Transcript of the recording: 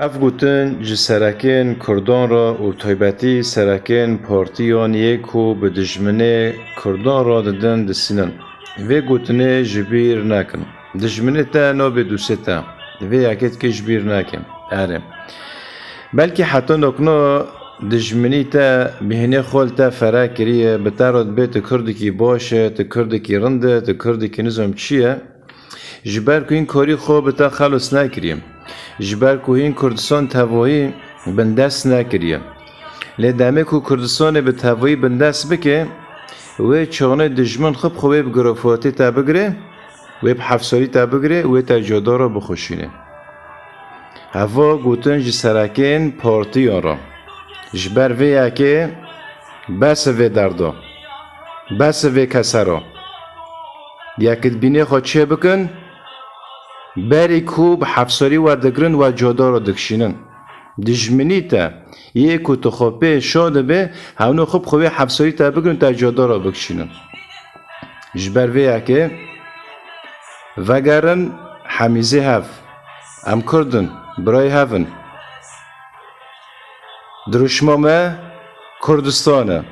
اف گوتن جی سرکن کردان را و طیبتی سرکن پارتیان یکو به دجمنه کردان را دادن دسینن و گوتنه جبیر نکن دجمنه تا نو به دوسته تا و یکت که جبیر نکن اره بلکه حتی نکنه دجمنی تا بهنه خال تا فرا کریه بتراد به تکرده کی باشه تکرده کی رنده تکرده کی نظام چیه جبر که این کاری خوب تا خلاص نکریم جبر که این کردستان تواهی بندست نکریم لدمه که کردستان به تواهی بندست بکه و چانه دجمن خب خوبه بگرافاتی تا بگره و به حفصاری تا بگره و تا جادارا بخوشینه هوا گوتن جی سرکین پارتی آرا جبر ویا که بس و دردا بس و کسرا یکت بینه خود چه بکن بری کوب حفصاری و دگرن و جادارا دکشینن دجمنی تا یکو تخوبه شاده به همونو خوب خوبه حفصاری تا بگرن تا جادارا بکشینن جبر ویا که وگرن حمیزه هف ام کردن برای هفن درشمامه کردستانه